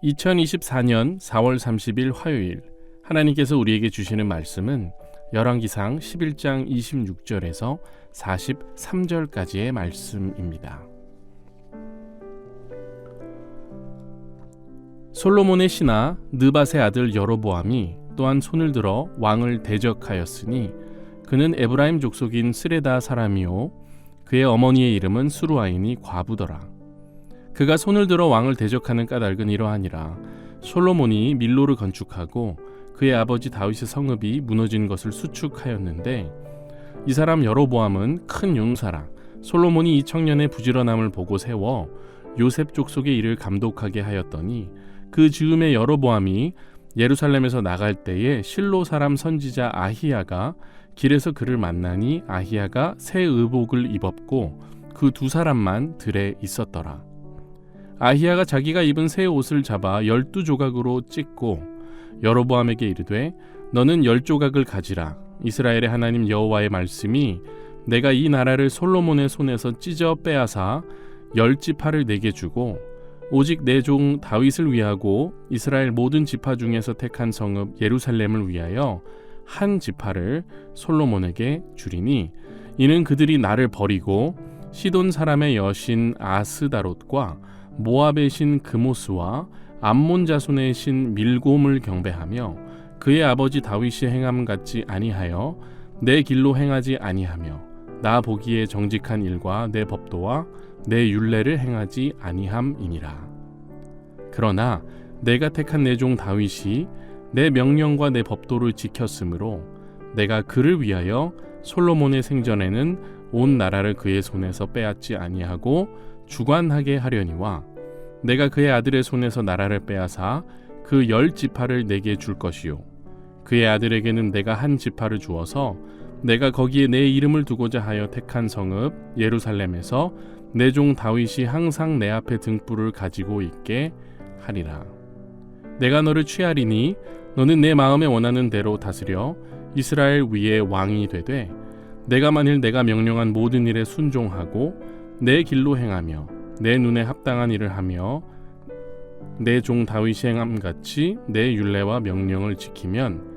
2024년 4월 30일 화요일 하나님께서 우리에게 주시는 말씀은 열왕기상 11장 26절에서 43절까지의 말씀입니다. 솔로몬의 신하 느밧의 아들 여로보암이 또한 손을 들어 왕을 대적하였으니 그는 에브라임 족속인 스레다 사람이요 그의 어머니의 이름은 수루아이니 과부더라. 그가 손을 들어 왕을 대적하는 까닭은 이러하니라. 솔로몬이 밀로를 건축하고 그의 아버지 다윗의 성읍이 무너진 것을 수축하였는데 이 사람 여로보암은 큰 용사라. 솔로몬이 이 청년의 부지런함을 보고 세워 요셉 족속의 일을 감독하게 하였더니 그 즈음에 여로보암이 예루살렘에서 나갈 때에 실로 사람 선지자 아히야가 길에서 그를 만나니 아히야가 새 의복을 입었고 그 두 사람만 들에 있었더라. 아히야가 자기가 입은 새 옷을 잡아 12조각으로 찢고 여로보암에게 이르되 너는 10조각을 가지라. 이스라엘의 하나님 여호와의 말씀이 내가 이 나라를 솔로몬의 손에서 찢어 빼앗아 10지파를 내게 주고 오직 내 종 다윗을 위하고 이스라엘 모든 지파 중에서 택한 성읍 예루살렘을 위하여 한 지파를 솔로몬에게 주리니 이는 그들이 나를 버리고 시돈 사람의 여신 아스다롯과 모압의 신 그모스와 암몬 자손의 신 밀곰을 경배하며 그의 아버지 다윗이 행함 같지 아니하여 내 길로 행하지 아니하며 나 보기에 정직한 일과 내 법도와 내 율례를 행하지 아니함이니라. 그러나 내가 택한 내 종 다윗이 내 명령과 내 법도를 지켰으므로 내가 그를 위하여 솔로몬의 생전에는 온 나라를 그의 손에서 빼앗지 아니하고 주관하게 하려니와 내가 그의 아들의 손에서 나라를 빼앗아 그 10지파를 내게 줄 것이요 그의 아들에게는 내가 한 지파를 주어서 내가 거기에 내 이름을 두고자 하여 택한 성읍 예루살렘에서 내 종 다윗이 항상 내 앞에 등불을 가지고 있게 하리라. 내가 너를 취하리니 너는 내 마음에 원하는 대로 다스려 이스라엘 위에 왕이 되되 내가 만일 내가 명령한 모든 일에 순종하고 내 길로 행하며 내 눈에 합당한 일을 하며 내 종 다윗이 행함같이 내 율례와 명령을 지키면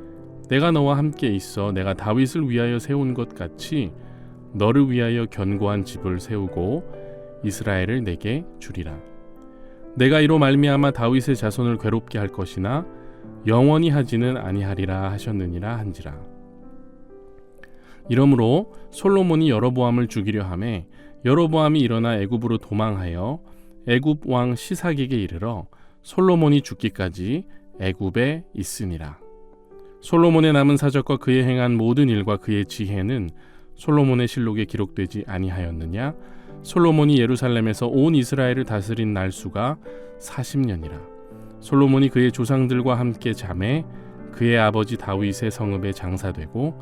내가 너와 함께 있어 내가 다윗을 위하여 세운 것 같이 너를 위하여 견고한 집을 세우고 이스라엘을 내게 주리라. 내가 이로 말미암아 다윗의 자손을 괴롭게 할 것이나 영원히 하지는 아니하리라 하셨느니라 한지라. 이러므로 솔로몬이 여로보암을 죽이려 하매 여로보암이 일어나 애굽으로 도망하여 애굽 왕 시삭에게 이르러 솔로몬이 죽기까지 애굽에 있으니라. 솔로몬의 남은 사적과 그의 행한 모든 일과 그의 지혜는 솔로몬의 실록에 기록되지 아니하였느냐? 솔로몬이 예루살렘에서 온 이스라엘을 다스린 날수가 40년이라. 솔로몬이 그의 조상들과 함께 잠에 그의 아버지 다윗의 성읍에 장사되고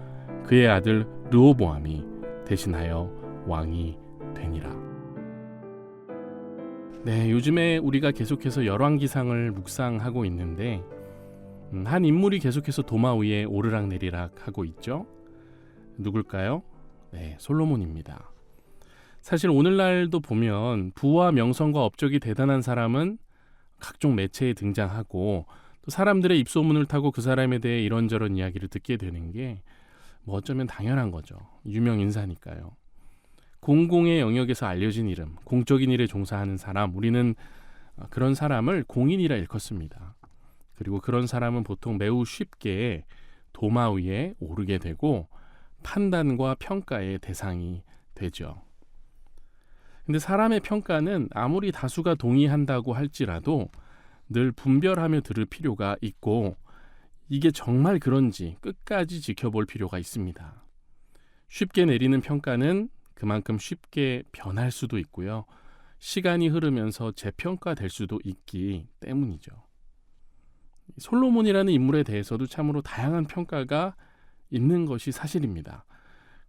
그의 아들 르호보암이 대신하여 왕이 되니라. 네, 요즘에 우리가 계속해서 열왕기상을 묵상하고 있는데 한 인물이 계속해서 도마 위에 오르락내리락 하고 있죠. 누굴까요? 네, 솔로몬입니다. 사실 오늘날도 보면 부와 명성과 업적이 대단한 사람은 각종 매체에 등장하고 또 사람들의 입소문을 타고 그 사람에 대해 이런저런 이야기를 듣게 되는 게 뭐 어쩌면 당연한 거죠. 유명 인사니까요. 공공의 영역에서 알려진 이름, 공적인 일에 종사하는 사람, 우리는 그런 사람을 공인이라 일컫습니다. 그리고 그런 사람은 보통 매우 쉽게 도마 위에 오르게 되고 판단과 평가의 대상이 되죠. 근데 사람의 평가는 아무리 다수가 동의한다고 할지라도 늘 분별하며 들을 필요가 있고 이게 정말 그런지 끝까지 지켜볼 필요가 있습니다. 쉽게 내리는 평가는 그만큼 쉽게 변할 수도 있고요. 시간이 흐르면서 재평가될 수도 있기 때문이죠. 솔로몬이라는 인물에 대해서도 참으로 다양한 평가가 있는 것이 사실입니다.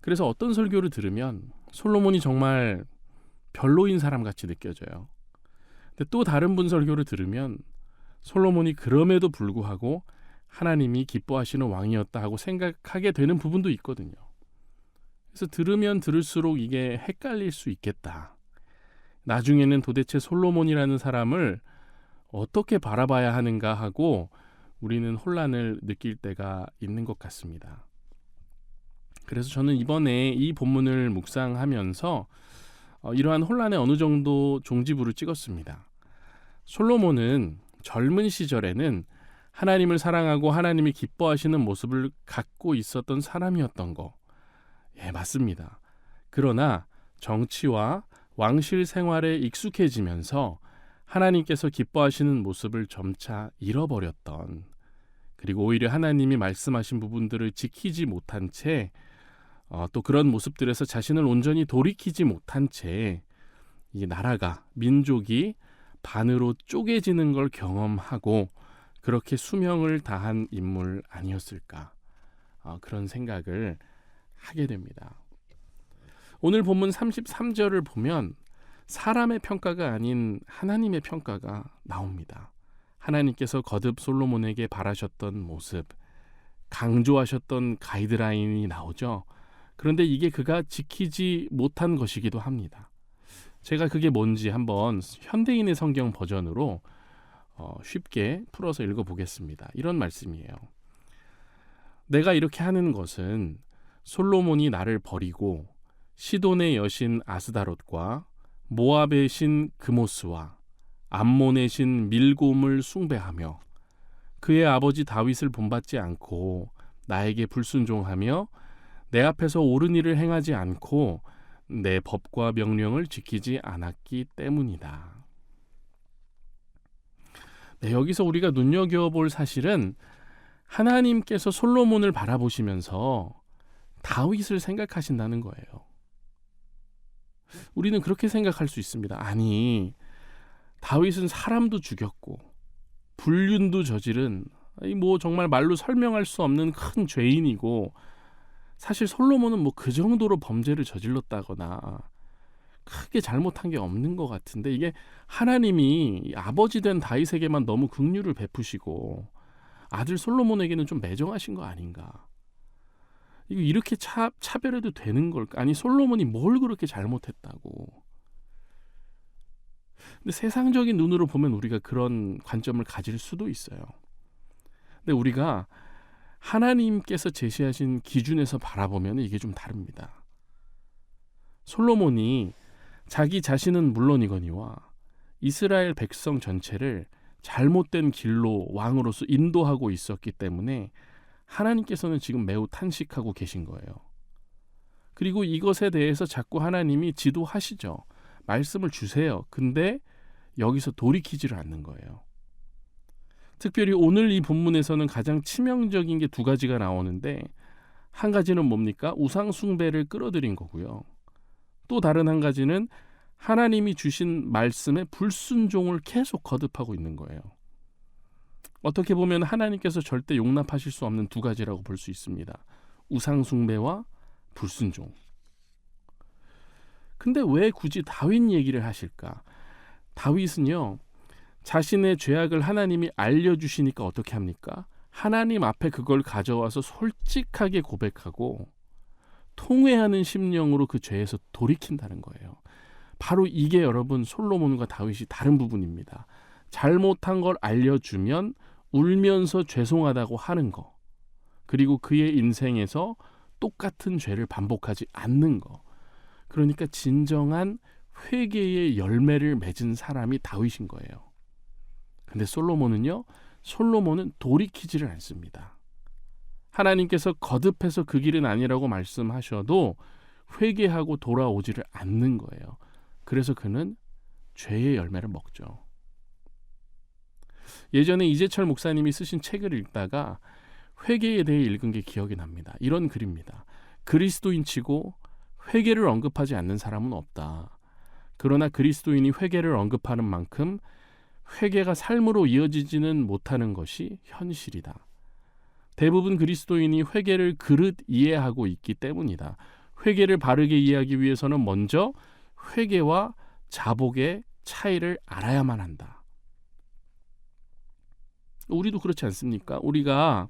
그래서 어떤 설교를 들으면 솔로몬이 정말 별로인 사람같이 느껴져요. 근데 또 다른 분 설교를 들으면 솔로몬이 그럼에도 불구하고 하나님이 기뻐하시는 왕이었다 하고 생각하게 되는 부분도 있거든요. 그래서 들으면 들을수록 이게 헷갈릴 수 있겠다. 나중에는 도대체 솔로몬이라는 사람을 어떻게 바라봐야 하는가 하고 우리는 혼란을 느낄 때가 있는 것 같습니다. 그래서 저는 이번에 이 본문을 묵상하면서 이러한 혼란에 어느 정도 종지부를 찍었습니다. 솔로몬은 젊은 시절에는 하나님을 사랑하고 하나님이 기뻐하시는 모습을 갖고 있었던 사람이었던 거. 예, 맞습니다. 그러나 정치와 왕실 생활에 익숙해지면서 하나님께서 기뻐하시는 모습을 점차 잃어버렸던, 그리고 오히려 하나님이 말씀하신 부분들을 지키지 못한 채 또 그런 모습들에서 자신을 온전히 돌이키지 못한 채 이 나라가, 민족이 반으로 쪼개지는 걸 경험하고 그렇게 수명을 다한 인물 아니었을까, 그런 생각을 하게 됩니다. 오늘 본문 33절을 보면 사람의 평가가 아닌 하나님의 평가가 나옵니다. 하나님께서 거듭 솔로몬에게 바라셨던 모습, 강조하셨던 가이드라인이 나오죠. 그런데 이게 그가 지키지 못한 것이기도 합니다. 제가 그게 뭔지 한번 현대인의 성경 버전으로 쉽게 풀어서 읽어보겠습니다. 이런 말씀이에요. 내가 이렇게 하는 것은 솔로몬이 나를 버리고 시돈의 여신 아스다롯과 모압의 신 그모스와 암몬의 신 밀곰을 숭배하며 그의 아버지 다윗을 본받지 않고 나에게 불순종하며 내 앞에서 옳은 일을 행하지 않고 내 법과 명령을 지키지 않았기 때문이다. 네, 여기서 우리가 눈여겨볼 사실은 하나님께서 솔로몬을 바라보시면서 다윗을 생각하신다는 거예요. 우리는 그렇게 생각할 수 있습니다. 아니, 다윗은 사람도 죽였고 불륜도 저지른 정말 말로 설명할 수 없는 큰 죄인이고, 사실 솔로몬은 그 정도로 범죄를 저질렀다거나 크게 잘못한 게 없는 것 같은데, 이게 하나님이 아버지 된 다윗에게만 너무 긍휼을 베푸시고 아들 솔로몬에게는 좀 매정하신 거 아닌가. 이거 이렇게 차별해도 되는 걸까? 아니, 솔로몬이 뭘 그렇게 잘못했다고. 근데 세상적인 눈으로 보면 우리가 그런 관점을 가질 수도 있어요. 근데 우리가 하나님께서 제시하신 기준에서 바라보면 이게 좀 다릅니다. 솔로몬이 자기 자신은 물론이거니와 이스라엘 백성 전체를 잘못된 길로 왕으로서 인도하고 있었기 때문에 하나님께서는 지금 매우 탄식하고 계신 거예요. 그리고 이것에 대해서 자꾸 하나님이 지도하시죠. 말씀을 주세요. 근데 여기서 돌이키지를 않는 거예요. 특별히 오늘 이 본문에서는 가장 치명적인 게 두 가지가 나오는데, 한 가지는 뭡니까? 우상 숭배를 끌어들인 거고요. 또 다른 한 가지는 하나님이 주신 말씀에 불순종을 계속 거듭하고 있는 거예요. 어떻게 보면 하나님께서 절대 용납하실 수 없는 두 가지라고 볼 수 있습니다. 우상 숭배와 불순종. 근데 왜 굳이 다윗 얘기를 하실까? 다윗은요, 자신의 죄악을 하나님이 알려주시니까 어떻게 합니까? 하나님 앞에 그걸 가져와서 솔직하게 고백하고 통회하는 심령으로 그 죄에서 돌이킨다는 거예요. 바로 이게 여러분 솔로몬과 다윗이 다른 부분입니다. 잘못한 걸 알려주면 울면서 죄송하다고 하는 거, 그리고 그의 인생에서 똑같은 죄를 반복하지 않는 거. 그러니까 진정한 회개의 열매를 맺은 사람이 다윗인 거예요. 근데 솔로몬은 돌이키지를 않습니다. 하나님께서 거듭해서 그 길은 아니라고 말씀하셔도 회개하고 돌아오지를 않는 거예요. 그래서 그는 죄의 열매를 먹죠. 예전에 이재철 목사님이 쓰신 책을 읽다가 회개에 대해 읽은 게 기억이 납니다. 이런 글입니다. 그리스도인치고 회개를 언급하지 않는 사람은 없다. 그러나 그리스도인이 회개를 언급하는 만큼 회개가 삶으로 이어지지는 못하는 것이 현실이다. 대부분 그리스도인이 회개를 그릇 이해하고 있기 때문이다. 회개를 바르게 이해하기 위해서는 먼저 회개와 자복의 차이를 알아야만 한다. 우리도 그렇지 않습니까? 우리가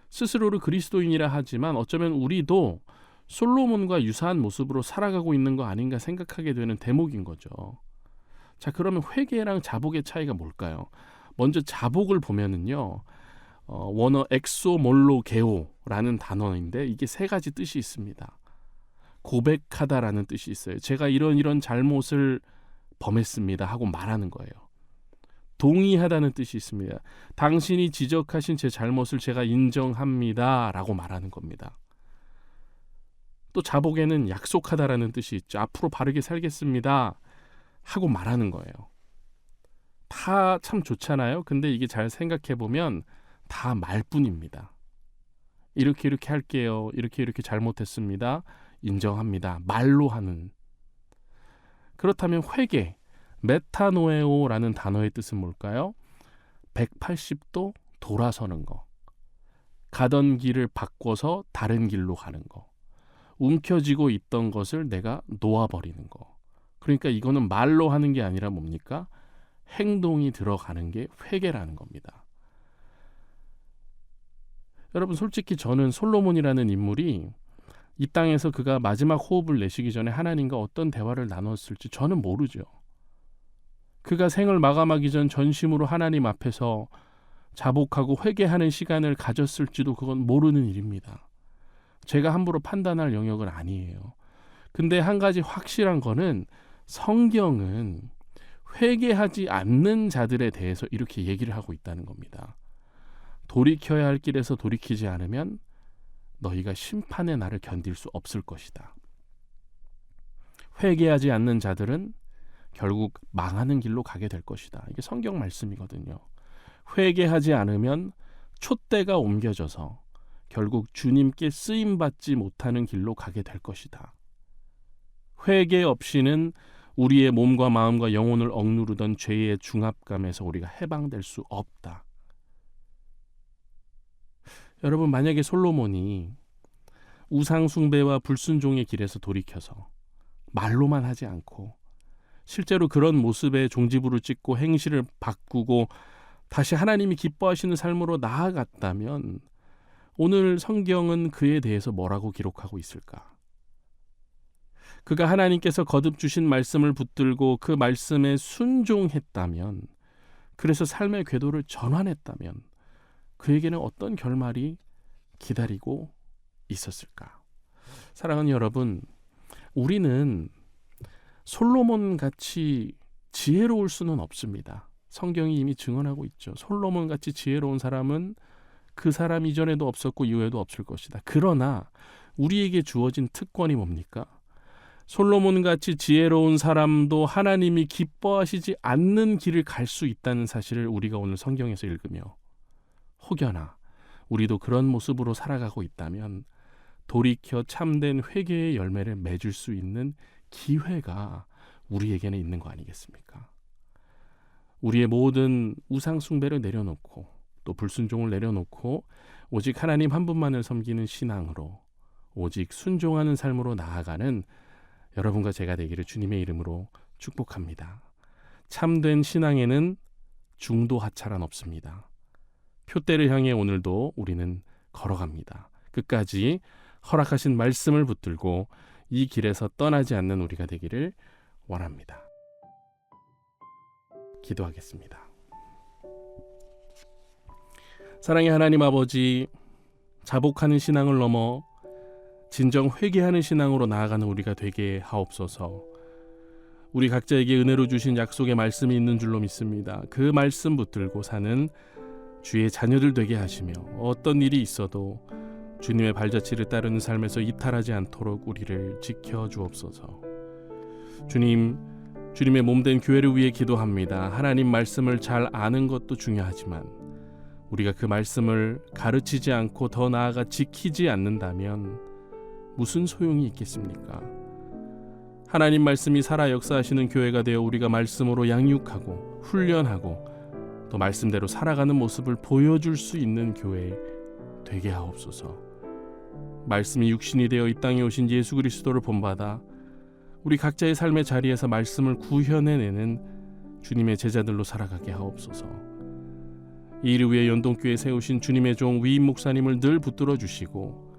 스스로를 그리스도인이라 하지만 어쩌면 우리도 솔로몬과 유사한 모습으로 살아가고 있는 거 아닌가 생각하게 되는 대목인 거죠. 자, 그러면 회개랑 자복의 차이가 뭘까요? 먼저 자복을 보면은요, 원어 엑소몰로게오라는 단어인데 이게 세 가지 뜻이 있습니다. 고백하다라는 뜻이 있어요. 제가 이런 잘못을 범했습니다 하고 말하는 거예요. 동의하다는 뜻이 있습니다. 당신이 지적하신 제 잘못을 제가 인정합니다 라고 말하는 겁니다. 또 자복에는 약속하다라는 뜻이 있죠. 앞으로 바르게 살겠습니다 하고 말하는 거예요. 다 참 좋잖아요. 근데 이게 잘 생각해보면 다 말뿐입니다. 이렇게 할게요. 이렇게 잘못했습니다. 인정합니다. 말로 하는. 그렇다면 회개, 메타노에오라는 단어의 뜻은 뭘까요? 180도 돌아서는 거. 가던 길을 바꿔서 다른 길로 가는 거. 움켜쥐고 있던 것을 내가 놓아버리는 거. 그러니까 이거는 말로 하는 게 아니라 뭡니까? 행동이 들어가는 게 회개라는 겁니다. 여러분, 솔직히 저는 솔로몬이라는 인물이 이 땅에서 그가 마지막 호흡을 내쉬기 전에 하나님과 어떤 대화를 나눴을지 저는 모르죠. 그가 생을 마감하기 전 전심으로 하나님 앞에서 자복하고 회개하는 시간을 가졌을지도 그건 모르는 일입니다. 제가 함부로 판단할 영역은 아니에요. 근데 한 가지 확실한 거는 성경은 회개하지 않는 자들에 대해서 이렇게 얘기를 하고 있다는 겁니다. 돌이켜야 할 길에서 돌이키지 않으면 너희가 심판의 날을 견딜 수 없을 것이다. 회개하지 않는 자들은 결국 망하는 길로 가게 될 것이다. 이게 성경 말씀이거든요. 회개하지 않으면 촛대가 옮겨져서 결국 주님께 쓰임받지 못하는 길로 가게 될 것이다. 회개 없이는 우리의 몸과 마음과 영혼을 억누르던 죄의 중압감에서 우리가 해방될 수 없다. 여러분, 만약에 솔로몬이 우상 숭배와 불순종의 길에서 돌이켜서 말로만 하지 않고 실제로 그런 모습에 종지부를 찍고 행실을 바꾸고 다시 하나님이 기뻐하시는 삶으로 나아갔다면 오늘 성경은 그에 대해서 뭐라고 기록하고 있을까? 그가 하나님께서 거듭 주신 말씀을 붙들고 그 말씀에 순종했다면, 그래서 삶의 궤도를 전환했다면 그에게는 어떤 결말이 기다리고 있었을까? 사랑하는 여러분, 우리는 솔로몬 같이 지혜로울 수는 없습니다. 성경이 이미 증언하고 있죠. 솔로몬 같이 지혜로운 사람은 그 사람 이전에도 없었고 이후에도 없을 것이다. 그러나 우리에게 주어진 특권이 뭡니까? 솔로몬 같이 지혜로운 사람도 하나님이 기뻐하시지 않는 길을 갈 수 있다는 사실을 우리가 오늘 성경에서 읽으며, 혹여나 우리도 그런 모습으로 살아가고 있다면 돌이켜 참된 회개의 열매를 맺을 수 있는 기회가 우리에게는 있는 거 아니겠습니까? 우리의 모든 우상 숭배를 내려놓고 또 불순종을 내려놓고 오직 하나님 한 분만을 섬기는 신앙으로, 오직 순종하는 삶으로 나아가는 여러분과 제가 되기를 주님의 이름으로 축복합니다. 참된 신앙에는 중도 하차란 없습니다. 표대를 향해 오늘도 우리는 걸어갑니다. 끝까지 허락하신 말씀을 붙들고 이 길에서 떠나지 않는 우리가 되기를 원합니다. 기도하겠습니다. 사랑의 하나님 아버지, 자복하는 신앙을 넘어 진정 회개하는 신앙으로 나아가는 우리가 되게 하옵소서. 우리 각자에게 은혜로 주신 약속의 말씀이 있는 줄로 믿습니다. 그 말씀 붙들고 사는 주의 자녀들 되게 하시며, 어떤 일이 있어도 주님의 발자취를 따르는 삶에서 이탈하지 않도록 우리를 지켜주옵소서. 주님의 몸된 교회를 위해 기도합니다. 하나님 말씀을 잘 아는 것도 중요하지만 우리가 그 말씀을 가르치지 않고 더 나아가 지키지 않는다면 무슨 소용이 있겠습니까? 하나님 말씀이 살아 역사하시는 교회가 되어 우리가 말씀으로 양육하고 훈련하고 또 말씀대로 살아가는 모습을 보여줄 수 있는 교회 되게 하옵소서. 말씀이 육신이 되어 이 땅에 오신 예수 그리스도를 본받아 우리 각자의 삶의 자리에서 말씀을 구현해내는 주님의 제자들로 살아가게 하옵소서. 이 일을 위해 연동교회에 세우신 주님의 종 위임 목사님을 늘 붙들어 주시고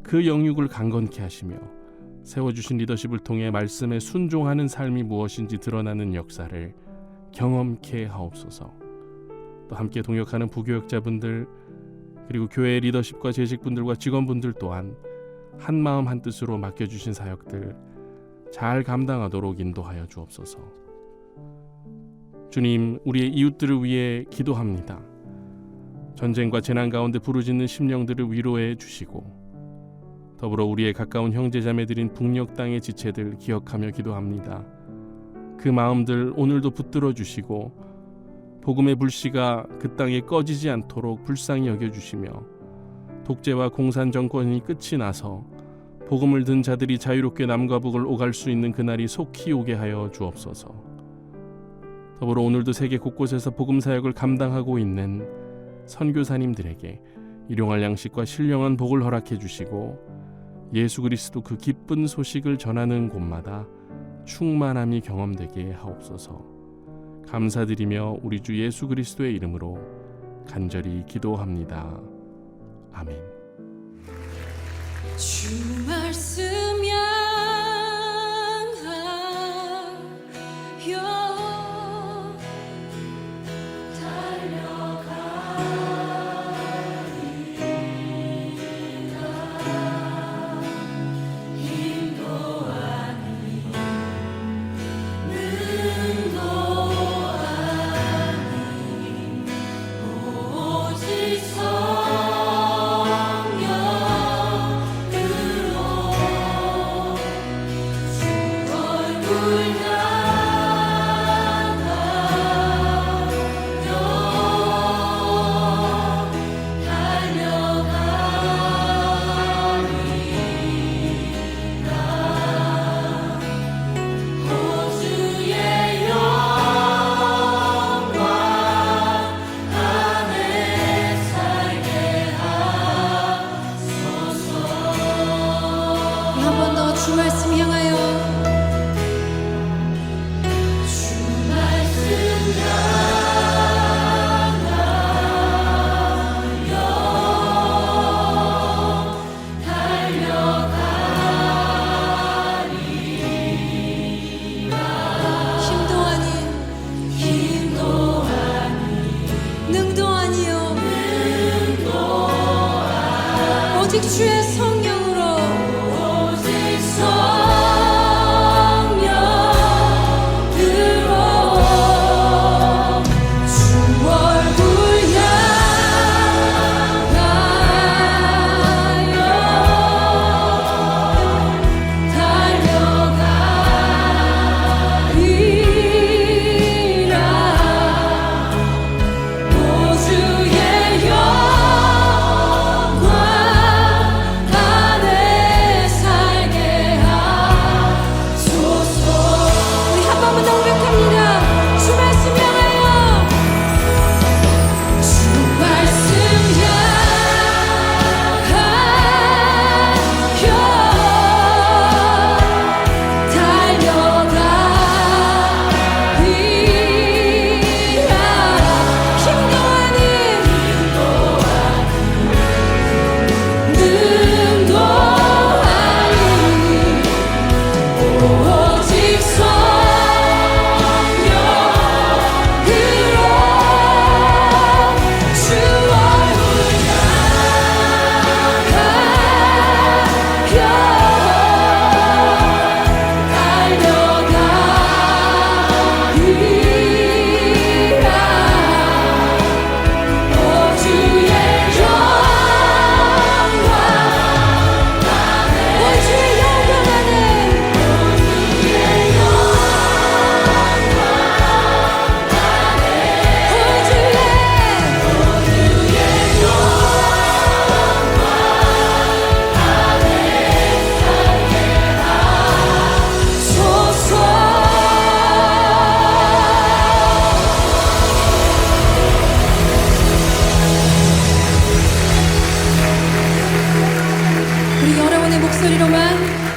그 영육을 강건케 하시며 세워주신 리더십을 통해 말씀에 순종하는 삶이 무엇인지 드러나는 역사를 경험케 하옵소서. 또 함께 동역하는 부교역자분들 그리고 교회의 리더십과 재직분들과 직원분들 또한 한마음 한뜻으로 맡겨주신 사역들 잘 감당하도록 인도하여 주옵소서. 주님, 우리의 이웃들을 위해 기도합니다. 전쟁과 재난 가운데 부르짖는 심령들을 위로해 주시고 더불어 우리의 가까운 형제자매들인 북녘 땅의 지체들 기억하며 기도합니다. 그 마음들 오늘도 붙들어 주시고 복음의 불씨가 그 땅에 꺼지지 않도록 불쌍히 여겨주시며 독재와 공산 정권이 끝이 나서 복음을 든 자들이 자유롭게 남과 북을 오갈 수 있는 그날이 속히 오게 하여 주옵소서. 더불어 오늘도 세계 곳곳에서 복음 사역을 감당하고 있는 선교사님들에게 일용할 양식과 신령한 복을 허락해 주시고 예수 그리스도 그 기쁜 소식을 전하는 곳마다 충만함이 경험되게 하옵소서. 감사드리며 우리 주 예수 그리스도의 이름으로 간절히 기도합니다. 아멘. 주 말씀 향하여 달려가리라. 힘도 아니 능도 아니 오직 주 말씀 향하여 주 말씀 향하여 달려가리라. 힘도 아니 능도 아니요 오직 주의 성령으로 우리 여러분의 목소리로만